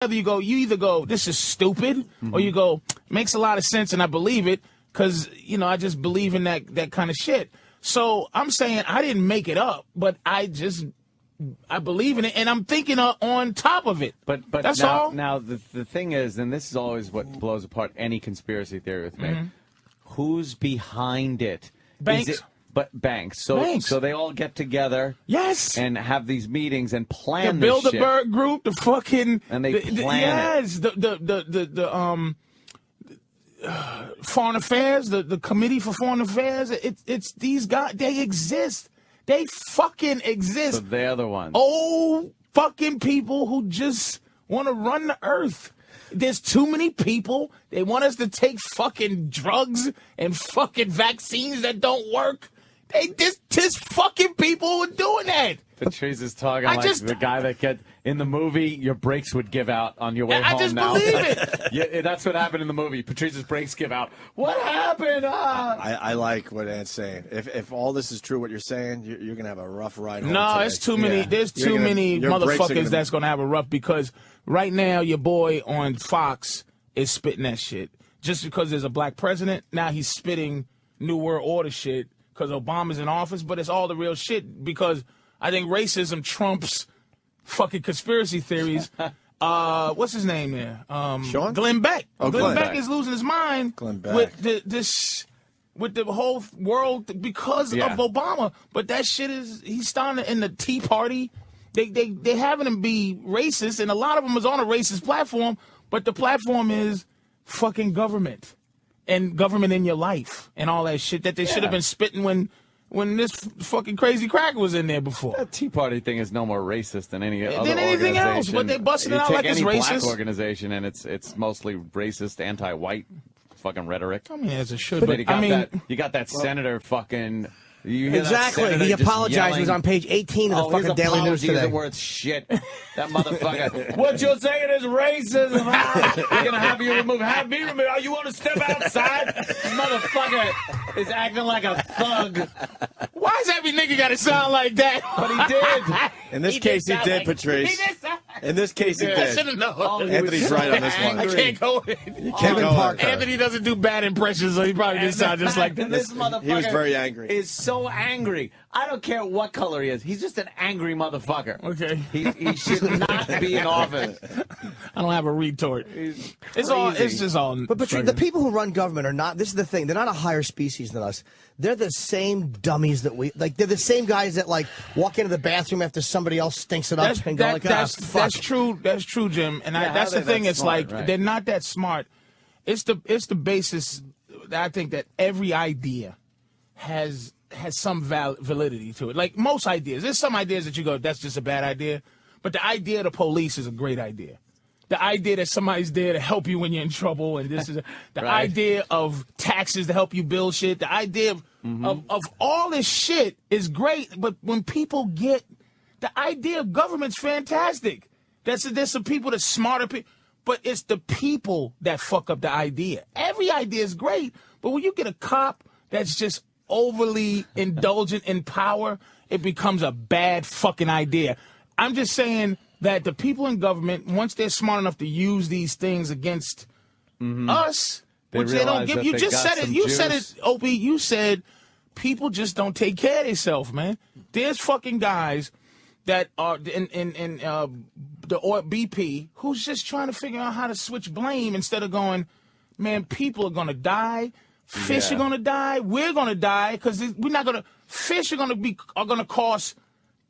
you either go, this is stupid, or you go, makes a lot of sense and I believe it because, you know, I just believe in that kind of shit. So I'm saying I didn't make it up, but I believe in it and I'm thinking on top of it. But that's now, all. Now, the thing is, and this is always what blows apart any conspiracy theory with me, who's behind it? Banks. Banks. Banks. So they all get together. Yes. And have these meetings and plan the this shit. Bilderberg group, the fucking. And they plan it. The foreign affairs, the committee for foreign affairs. It's these guys. They exist. They fucking exist. So they're the ones. Old fucking people who just want to run the earth. There's too many people. They want us to take fucking drugs and fucking vaccines that don't work. This fucking people who are doing that. Patrice is talking like the guy that in the movie, your brakes would give out on your way home. I just believe it. Yeah, that's what happened in the movie. Patrice's brakes give out. What happened? I like what Ant's saying. If all this is true, what you're saying, you're going to have a rough ride home No, today. it's too many. There's too many motherfuckers that's going to have a rough because right now your boy on Fox is spitting that shit. Just because there's a black president, now he's spitting New World Order shit because Obama's in office, but it's all the real shit because I think racism trumps fucking conspiracy theories. What's his name there? Sean? Glenn Beck. Oh, Glenn Beck is losing his mind Glenn Beck. with the whole world because of Obama. But that shit he's starting in the Tea Party. They having him be racist, and a lot of them is on a racist platform, but the platform is fucking government and government in your life and all that shit that they should have been spitting when this fucking crazy cracker was in there before. That Tea Party thing is no more racist than anything else, but they busting it out like it's racist. You take any black organization and it's mostly racist, anti-white fucking rhetoric. I mean, as it should, but you got that senator fucking. You hear exactly. He apologized. He was on page 18 of the fucking Daily News today. The word shit. That motherfucker. What you're saying is racism. We're gonna have you removed. Have me removed. Oh, you want to step outside? This motherfucker is acting like a thug. Why does every nigga gotta sound like that? But he did. In this case, he did, Patrice. In this case, he did. I should have known. Anthony's right on this one. I can't go in. Kevin Parker. Anthony doesn't do bad impressions, so he probably didn't sound just like that. This motherfucker he was very angry. Is so angry. I don't care what color he is. He's just an angry motherfucker. Okay. He should not be in office. I don't have a retort. It's just all. But the people who run government are not. This is the thing. They're not a higher species than us. They're the same dummies that we like. They're the same guys that like walk into the bathroom after somebody else stinks it up and go like, fuck. That's true. That's true, Jim. And that's the thing. It's smart, like right? they're not that smart. It's the basis. I think that every idea has some validity to it. Like most ideas, there's some ideas that you go, that's just a bad idea. But the idea of the police is a great idea. The idea that somebody's there to help you when you're in trouble, and this is the idea of taxes to help you build shit. The idea of all this shit is great. But when people get the idea of government's fantastic. There's some people that's smarter people, but it's the people that fuck up the idea. Every idea is great, but when you get a cop that's just overly indulgent in power, it becomes a bad fucking idea. I'm just saying that the people in government, once they're smart enough to use these things against us, which they don't give. You just said it. You said it, Opie. You said people just don't take care of themselves, man. There's fucking guys that are in the BP who's just trying to figure out how to switch blame instead of going, man, people are gonna die. Fish are gonna die. We're gonna die because we're not gonna. Fish are gonna cost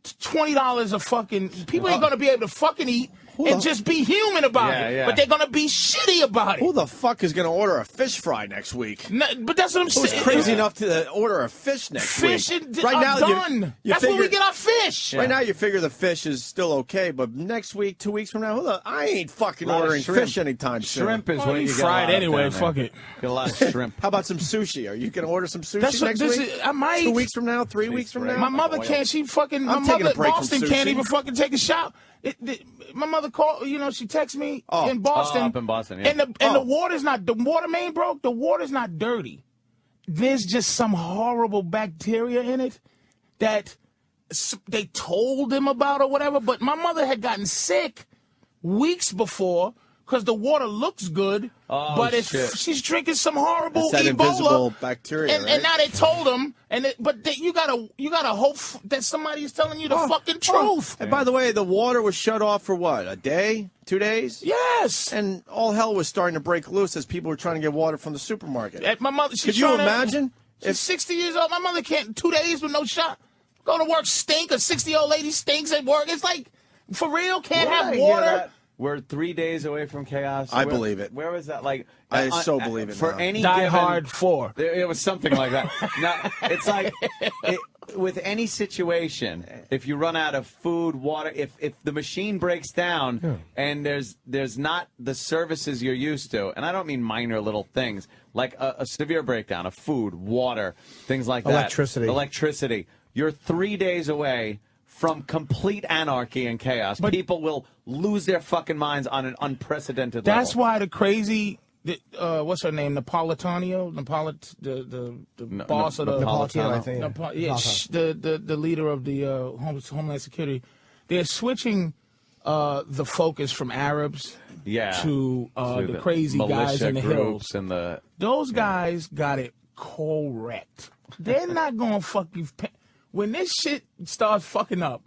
$20 a fucking. People ain't gonna be able to fucking eat and just be human about it. Yeah. But they're gonna be shitty about it. Who the fuck is going to order a fish fry next week? No, but that's what I'm saying. Who's crazy enough to order a fish next week? Fish are done. That's where we get our fish. Right now, you figure the fish is still okay, but next week, 2 weeks from now, I ain't fucking ordering fish anytime soon. Shrimp is when you get fried anyway. Fuck it. Get a lot of shrimp. How about some sushi? Are you going to order some sushi next week? I might. 2 weeks from now, 3 weeks from now? My mother can't. She fucking. My mother Boston can't even fucking take a shower. My mother called. She texted me in Boston. Up in Boston, yeah. And the water's not. The water main broke. The water's not dirty. There's just some horrible bacteria in it that they told him about or whatever. But my mother had gotten sick weeks before because the water looks good, but she's drinking some horrible it's that Ebola invisible bacteria, and now they told them, you gotta hope that somebody is telling you the fucking truth. And by the way, the water was shut off for what, a day, 2 days? Yes. And all hell was starting to break loose as people were trying to get water from the supermarket. My mother, could you imagine? She's 60 years old. My mother can't 2 days with no shot. Go to work, stink. A 60-year-old lady stinks at work. It's like, for real, can't have water. We're 3 days away from chaos. I believe it. Where was that? Like, I so believe it. For now. any Die given, Hard 4. It was something like that. No, it's like with any situation, if you run out of food, water, if the machine breaks down and there's not the services you're used to, and I don't mean minor little things like a severe breakdown of food, water, things like that. Electricity. You're 3 days away from complete anarchy and chaos. But people will lose their fucking minds on an unprecedented level. That's why the crazy, what's her name, Napolitano? The boss of the... Napolitano, I think. The leader of the Homeland Security. They're switching the focus from Arabs to the crazy guys in the hills. And Those guys got it correct. They're not going to fuck you... When this shit starts fucking up,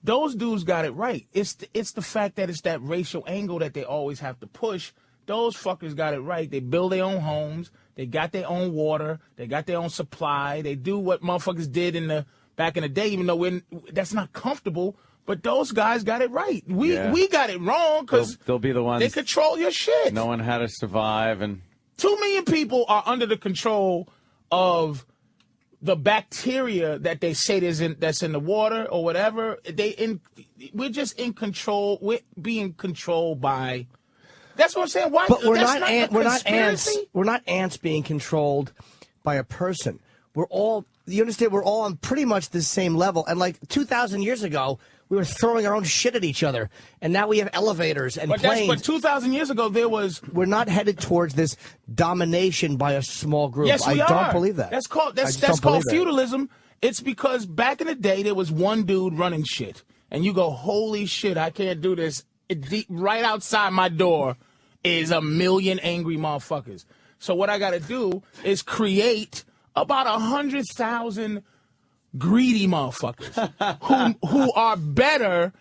those dudes got it right. It's the fact that it's that racial angle that they always have to push. Those fuckers got it right. They build their own homes. They got their own water. They got their own supply. They do what motherfuckers did back in the day, even though that's not comfortable. But those guys got it right. We got it wrong because they'll be the ones. They control your shit. Knowing how to survive. And 2 million people are under the control of the bacteria that they say that's in the water or whatever. We're just in control. We're being controlled by. That's what I'm saying. Why? But we're not ants. We're not ants being controlled by a person. We're all. You understand? We're all on pretty much the same level. And like 2,000 years ago, we were throwing our own shit at each other, and now we have elevators and planes. But 2,000 years ago, there was. We're not headed towards this domination by a small group. Yes, we I don't believe that. That's called feudalism. It's because back in the day, there was one dude running shit, and you go, "Holy shit, I can't do this." Right outside my door is 1 million angry motherfuckers. So what I got to do is create about 100,000 greedy motherfuckers who are better.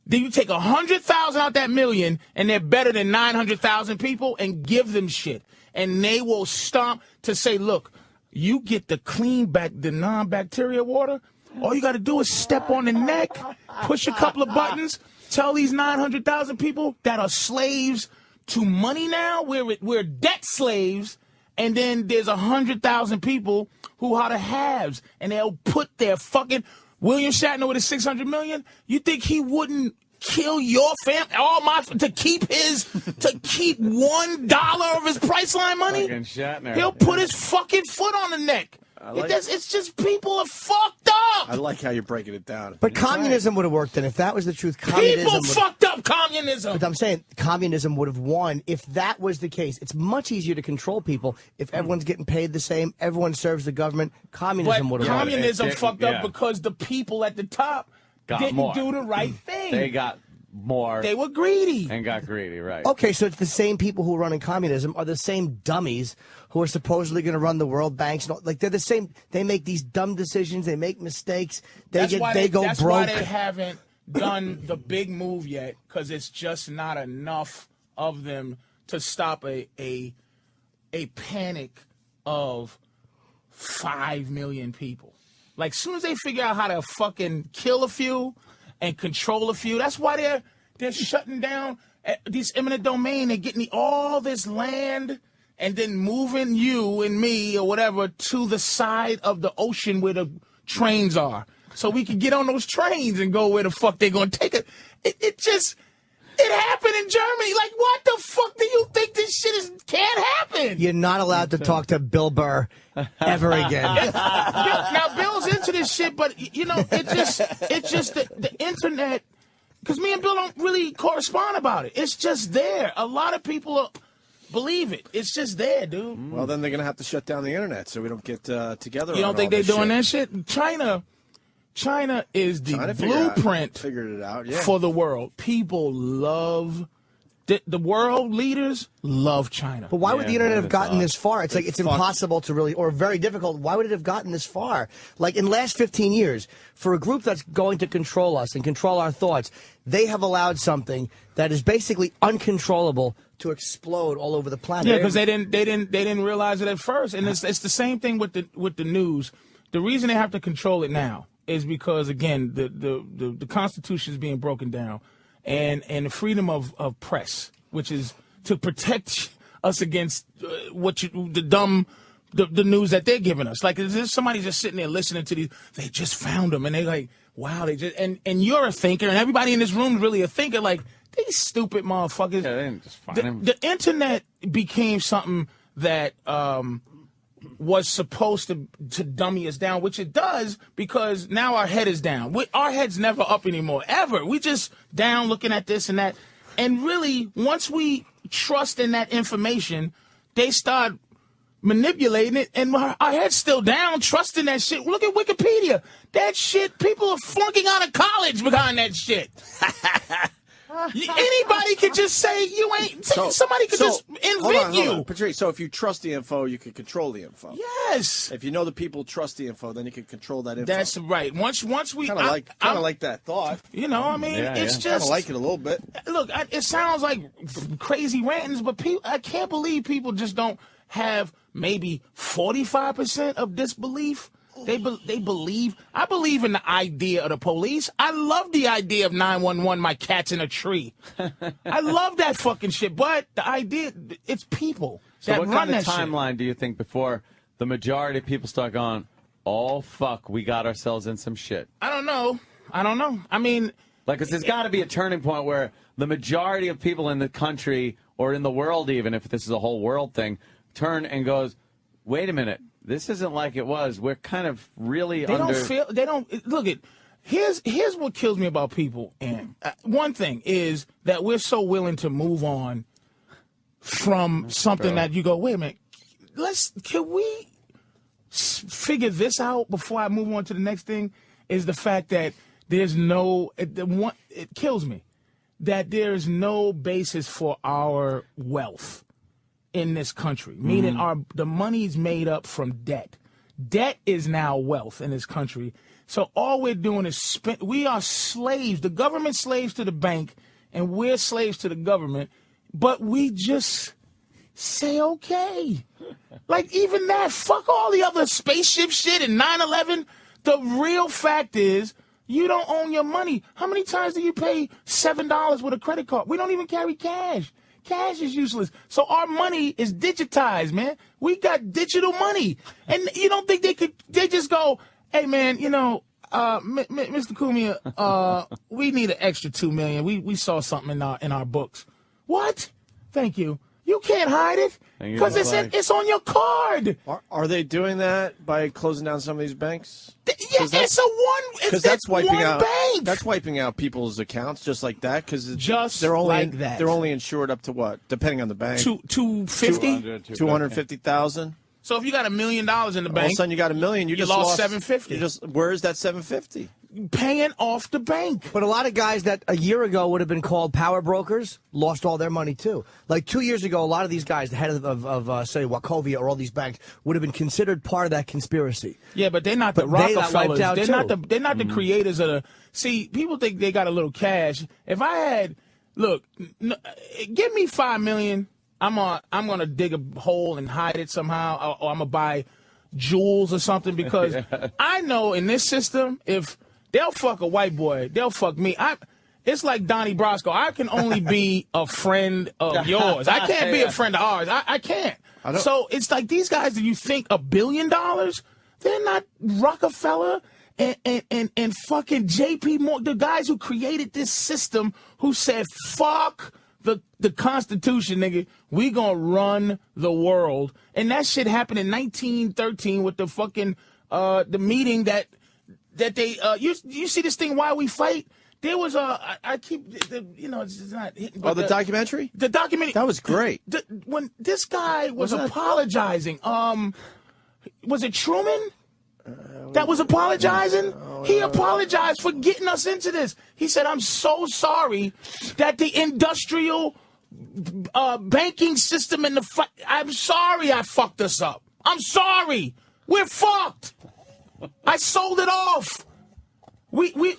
Then you take 100,000 out that million, and they're better than 900,000 people, and give them shit, and they will stomp to say, "Look, you get the the non-bacteria water. All you got to do is step on the neck, push a couple of buttons, tell these 900,000 people that are slaves to money now. We're debt slaves." And then there's 100,000 people who are the haves, and they'll put their fucking William Shatner with his 600 million. You think he wouldn't kill your family, to keep $1 of his Priceline money? Fucking Shatner. He'll put his fucking foot on the neck. It's just people are fucked up. I like how you're breaking it down. But communism would have worked then. If that was the truth, communism fucked up communism. But I'm saying communism would have won if that was the case. It's much easier to control people if everyone's getting paid the same, everyone serves the government. Communism would have won. Communism fucked up because the people at the top didn't do the right thing. They got more. They were greedy. And got greedy, right. Okay, so it's the same people who are running communism are the same dummies who are supposedly going to run the world banks. Like, they're the same. They make these dumb decisions. They make mistakes. They go broke. That's why they haven't done the big move yet, because it's just not enough of them to stop a panic of 5 million people. Like, as soon as they figure out how to fucking kill a few and control a few, that's why they're shutting down these eminent domain. They're getting all this land and then moving you and me or whatever to the side of the ocean where the trains are, so we can get on those trains and go where the fuck they're going to take it. It happened in Germany. Like, what the fuck do you think this shit can't happen? You're not allowed to talk to Bill Burr ever again. Now, Bill's into this shit, but, it's just the internet, because me and Bill don't really correspond about it. It's just there. A lot of people believe it. It's just there, dude. Well, then they're going to have to shut down the internet so we don't get together. You don't think they're doing that shit? China is the blueprint figured it out, yeah. for the world. People love the world leaders love China. But why would the internet have gotten this far? It's like it's impossible to really, or very difficult. Why would it have gotten this far? Like in the last 15 years, for a group that's going to control us and control our thoughts, they have allowed something that is basically uncontrollable to explode all over the planet. Yeah, because they didn't realize it at first, and it's the same thing with the news. The reason they have to control it now is because, again, the Constitution is being broken down, and the freedom of press, which is to protect us against the news that they're giving us. Like, is there somebody just sitting there listening to these? They just found them, and they're like, wow, they just and you're a thinker, and everybody in this room is really a thinker. Like, these stupid motherfuckers. Yeah, they didn't just find him. The internet became something that was supposed to dummy us down, which it does, because now our head is down. Our head's never up anymore, ever. We just down looking at this and that. And really, once we trust in that information, they start manipulating it, and our head's still down, trusting that shit. Look at Wikipedia. That shit, people are flunking out of college behind that shit. Anybody could just say you ain't. Somebody could just invent you. Patrice, so if you trust the info, you can control the info. Yes. If you know the people trust the info, then you can control that info. That's right. Once we kind of like that thought. You know, I mean, it's just kind of like it a little bit. Look, it sounds like crazy rantings, but I can't believe people just don't have maybe 45% of disbelief. They believe. I believe in the idea of the police. I love the idea of 911. My cat's in a tree. I love that fucking shit. But the idea, it's people that what run kind of that timeline shit. do you think before the majority of people start going, "Oh fuck, we got ourselves in some shit"? I don't know. I mean, like, 'cause there's got to be a turning point where the majority of people in the country or in the world, even if this is a whole world thing, turn and goes, "Wait a minute. This isn't like it was. We're kind of really They don't look at. Here's what kills me about people. And one thing is that we're so willing to move on from something that you go, wait a minute, can we figure this out before I move on to the next thing? Is the fact that there's it kills me that there's no basis for our wealth in this country, meaning the money's made up from debt. Debt is now wealth in this country. So all we're doing is spend. We are slaves. The government's slaves to the bank, and we're slaves to the government. But we just say okay. Like, even that, fuck all the other spaceship shit and 9/11. The real fact is you don't own your money. How many times do you pay $7 with a credit card? We don't even carry cash. Cash is useless. So our money is digitized, man. We got digital money. And you don't think they just go, hey, man, you know, Mr. Cumia, we need an extra $2 million. We saw something in our books. What? Thank you. You can't hide it because it's on your card. Are they doing that by closing down some of these banks? Yeah, that's wiping out. Bank. That's wiping out people's accounts just like that because they're only insured up to what, depending on the bank. 250, 250,000. So if you got $1 million in the bank, all of a sudden you got $1 million. You just lost $750. Where's that $750? Paying off the bank. But a lot of guys that a year ago would have been called power brokers lost all their money too. Like 2 years ago, a lot of these guys, the head of say Wachovia or all these banks, would have been considered part of that conspiracy. Yeah, but they're not the Rockefellers. They're not the creators of the. See, people think they got a little cash. If I had, give me $5 million. I'm gonna dig a hole and hide it somehow, or I'm gonna buy jewels or something because I know in this system if they'll fuck a white boy, they'll fuck me. It's like Donnie Brasco. I can only be a friend of yours. I can't be a friend of ours. I can't. So it's like these guys that you think $1 billion, they're not Rockefeller and fucking J.P. Morgan, the guys who created this system who said fuck the Constitution, nigga. We gonna run the world. And that shit happened in 1913 with the fucking the meeting that they you see this thing Why We Fight? There was it's not hitting. The documentary? The documentary. That was great. When this guy was apologizing, was it Truman? that was apologizing? He apologized for getting us into this. He said, I'm so sorry that the industrial banking system and I'm sorry I fucked us up. I'm sorry. We're fucked. I sold it off.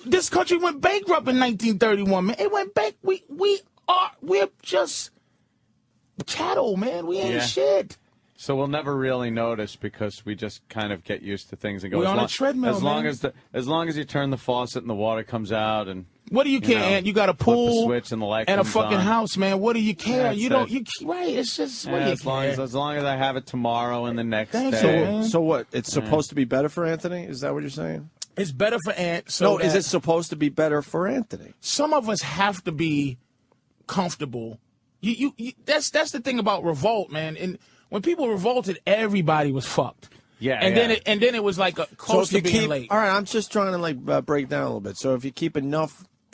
This country went bankrupt in 1931, man. It went back. We're just cattle, man. We ain't shit. So we'll never really notice because we just kind of get used to things and go. We're on a treadmill, as long as you turn the faucet and the water comes out and. What do you care, Ant? You got a pool switch and the light and a comes fucking on. house, man. What do you care? Yeah, Right? It's just what do you care? As long as I have it tomorrow and the next day. So what? It's supposed to be better for Anthony? Is that what you're saying? It's better for Ant. So is it supposed to be better for Anthony? Some of us have to be comfortable. That's the thing about revolt, man. And when people revolted, everybody was fucked. Yeah, and then it was like close to being late. All right, I'm just trying to break down a little bit. So if you keep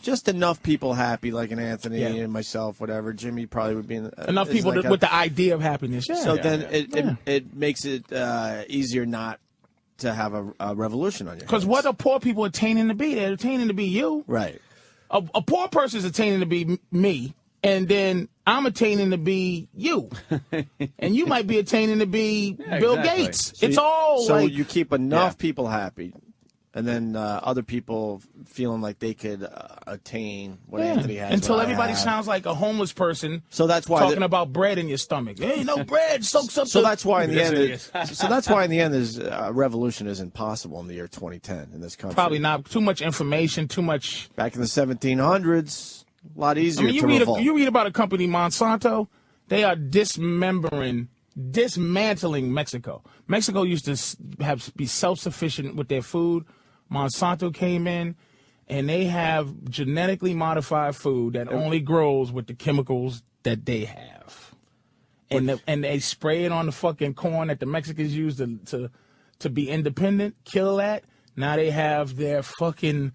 just enough people happy, like an Anthony and myself, whatever, Jimmy probably would be enough people with the idea of happiness. Yeah. So then it makes it easier not to have a revolution on your hands. Because what are poor people attaining to be? They're attaining to be you. Right. A poor person is attaining to be me, and then I'm attaining to be you, and you might be attaining to be Bill Gates. So you keep enough people happy, and then other people feeling like they could attain what Anthony has. Until everybody sounds like a homeless person. So that's why talking about bread in your stomach. There ain't no bread. Soaks up. So that's why in the end. So that's why in the end, is revolution isn't possible in the year 2010 in this country. Probably not. Too much information. Too much. Back in the 1700s. A lot easier to revolt. You read about a company, Monsantto. They are dismantling Mexico. Mexico used to be self-sufficient with their food. Monsantto came in, and they have genetically modified food that only grows with the chemicals that they have. And they spray it on the fucking corn that the Mexicans use to be independent, kill that. Now they have their fucking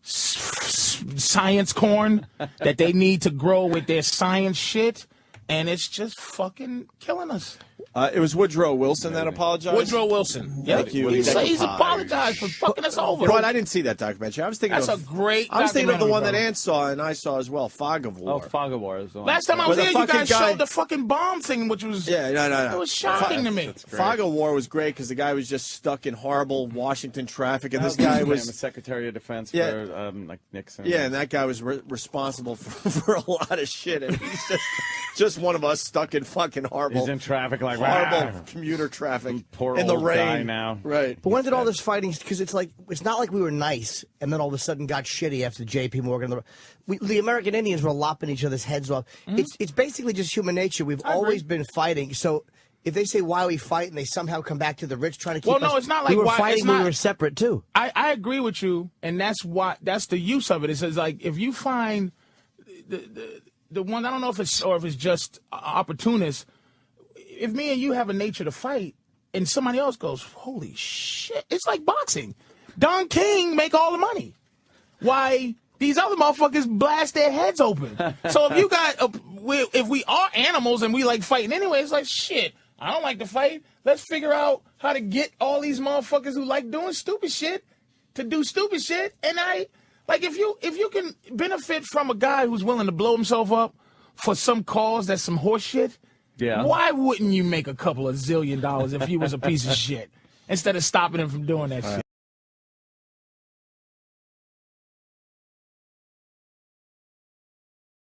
science corn that they need to grow with their science shit, and it's just fucking killing us. It was Woodrow Wilson that apologized. Woodrow Wilson. Yeah, he's apologized for fucking us over. But I didn't see that documentary. I was thinking that's a great. I was thinking of the one that Ant saw and I saw as well. Fog of War. Oh, Fog of War is the one. Last time I was here, you guys showed the fucking bomb thing, which was no. It was shocking to me. Fog of War was great because the guy was just stuck in horrible Washington traffic, and this guy was the Secretary of Defense for like Nixon. Yeah, and that guy was responsible for a lot of shit, and he's just one of us stuck in fucking horrible. He's in traffic like horrible commuter traffic poor in the old rain guy now. Right. But when did all this fighting? Because it's not like we were nice and then all of a sudden got shitty after J.P. Morgan. The American Indians were lopping each other's heads off. Mm-hmm. It's basically just human nature. We've always been fighting. So if they say why we fight and they somehow come back to the rich trying to keep us, it's not like we were fighting. We were separate too. I agree with you, and that's the use of it. It says like if you find the one, I don't know if it's just opportunist. If me and you have a nature to fight, and somebody else goes, holy shit, it's like boxing. Don King make all the money. Why these other motherfuckers blast their heads open? So if you got, if we are animals and we like fighting anyway, it's like shit. I don't like to fight. Let's figure out how to get all these motherfuckers who like doing stupid shit to do stupid shit. And if you can benefit from a guy who's willing to blow himself up for some cause that's some horse shit. Yeah. Why wouldn't you make a couple of $1 zillion if he was a piece of shit instead of stopping him from doing that shit?